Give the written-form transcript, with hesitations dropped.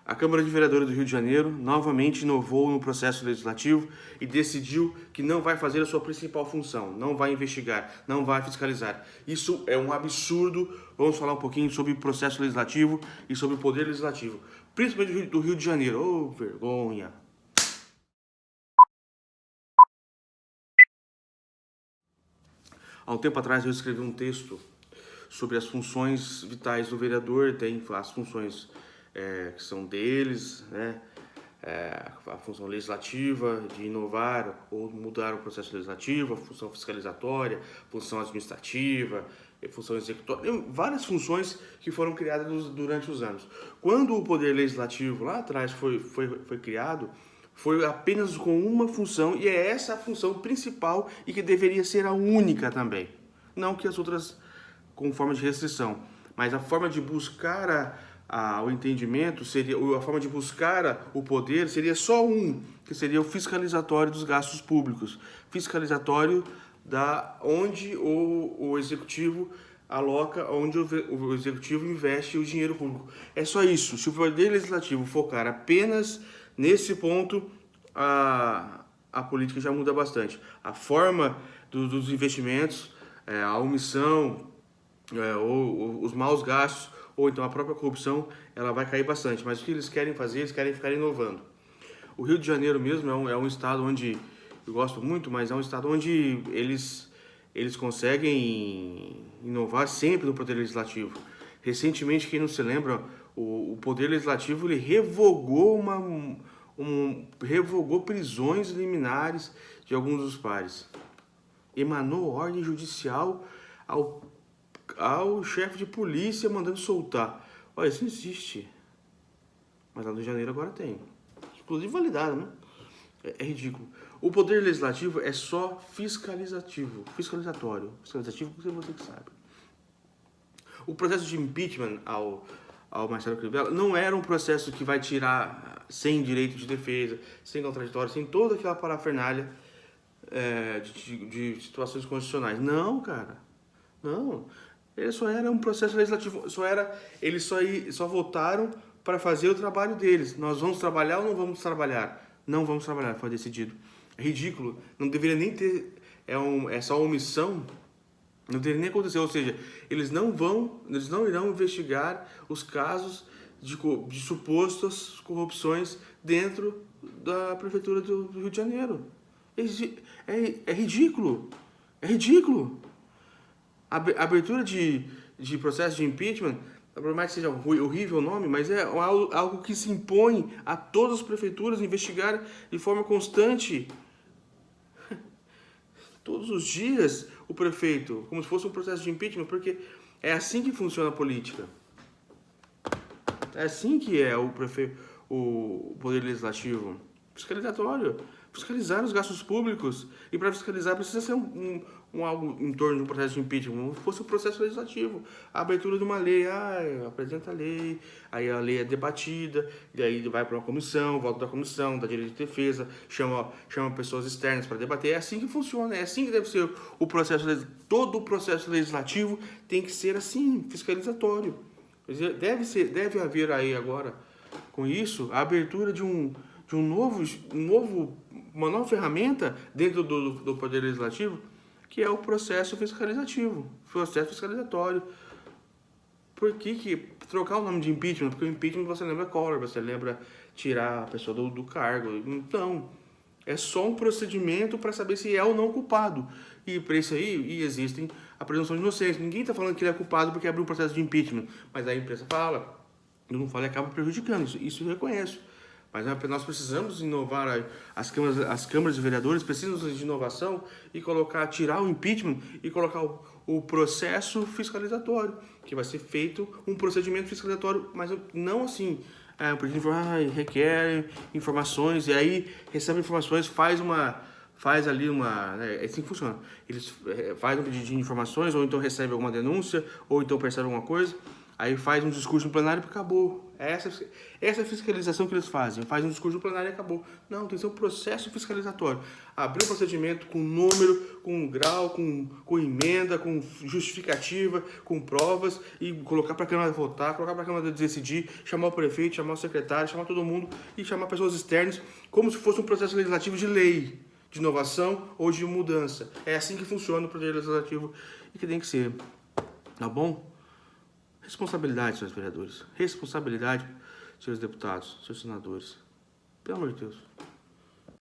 A Câmara de Vereadores do Rio de Janeiro novamente inovou no processo legislativo e decidiu que não vai fazer a sua principal função, não vai investigar, não vai fiscalizar. Isso é um absurdo. Vamos falar um pouquinho sobre o processo legislativo e sobre o poder legislativo, principalmente do Rio de Janeiro. Oh, vergonha! Há um tempo atrás eu escrevi um texto sobre as funções vitais do vereador. Tem as funções que são deles, né? A função legislativa, de inovar ou mudar o processo legislativo, a função fiscalizatória, função administrativa, função executória, várias funções que foram criadas durante os anos. Quando o poder legislativo lá atrás foi criado, foi apenas com uma função, e é essa a função principal e que deveria ser a única também. Não que as outras com forma de restrição, mas a forma de buscar o entendimento, a forma de buscar o poder seria só que seria o fiscalizatório dos gastos públicos, fiscalizatório onde o executivo aloca, onde o executivo investe o dinheiro público. É só isso. Se o poder legislativo focar apenas nesse ponto, a política já muda bastante. A forma dos investimentos, a omissão, ou os maus gastos, ou então a própria corrupção, ela vai cair bastante. Mas o que eles querem fazer? Eles querem ficar inovando. O Rio de Janeiro mesmo é um estado onde eu gosto muito, mas é um estado onde eles conseguem inovar sempre no poder legislativo. Recentemente, quem não se lembra, o poder legislativo ele revogou revogou prisões liminares de alguns dos pares. Emanou ordem judicial ao chefe de polícia mandando soltar. Olha, isso não existe. Mas lá no Rio de Janeiro agora tem. Inclusive validado, né? É ridículo. O poder legislativo é só fiscalizatório. Fiscalizativo, você que sabe. O processo de impeachment ao Marcelo Crivella não era um processo que vai tirar sem direito de defesa, sem contraditório, sem toda aquela parafernália de situações constitucionais. Não, cara. Não. Ele só era um processo legislativo. Eles só votaram para fazer o trabalho deles. Nós vamos trabalhar ou não vamos trabalhar? Não vamos trabalhar, foi decidido. É ridículo. Não deveria nem ter... É só omissão. Não deveria nem acontecer. Ou seja, eles não irão investigar os casos de supostas corrupções dentro da prefeitura do Rio de Janeiro. É ridículo. É ridículo. A abertura de processo de impeachment, por mais que seja horrível o nome, mas é algo que se impõe a todas as prefeituras investigar de forma constante. Todos os dias o prefeito, como se fosse um processo de impeachment, porque é assim que funciona a política. É assim que é o poder legislativo. Fiscalizatório. Fiscalizar os gastos públicos. E para fiscalizar precisa ser algo em torno de um processo de impeachment, como se fosse um processo legislativo. A abertura de uma lei, apresenta a lei, aí a lei é debatida, e aí vai para uma comissão, volta da comissão, dá direito de defesa, chama pessoas externas para debater. É assim que funciona, é assim que deve ser o processo. Todo o processo legislativo tem que ser assim, fiscalizatório. Deve haver aí agora, com isso, a abertura de uma nova ferramenta dentro do Poder Legislativo, que é o processo fiscalizativo, processo fiscalizatório. Por que trocar o nome de impeachment? Porque o impeachment você lembra Collor, você lembra tirar a pessoa do cargo. Então, é só um procedimento para saber se é ou não culpado. E para isso aí, existem a presunção de inocência. Ninguém está falando que ele é culpado porque abriu um processo de impeachment. Mas a imprensa fala, eu não falo e acaba prejudicando. Isso eu reconheço. Mas nós precisamos inovar, as câmaras de vereadores precisam de inovação e tirar o impeachment e colocar o processo fiscalizatório, que vai ser feito um procedimento fiscalizatório, mas não assim, requer informações, e aí recebe informações, faz ali é assim que funciona. Eles fazem um pedido de informações, ou então recebe alguma denúncia, ou então percebe alguma coisa, aí faz um discurso no plenário e acabou. Essa fiscalização que eles fazem. Fazem um discurso plenário e acabou. Não, tem que ser um processo fiscalizatório. Abrir um procedimento com número, com grau, com emenda, com justificativa, com provas e colocar para a Câmara votar, colocar para a Câmara decidir, chamar o prefeito, chamar o secretário, chamar todo mundo e chamar pessoas externas como se fosse um processo legislativo de lei, de inovação ou de mudança. É assim que funciona o processo legislativo e que tem que ser. Tá bom? Responsabilidade, senhores vereadores. Responsabilidade, senhores deputados, senhores senadores. Pelo amor de Deus.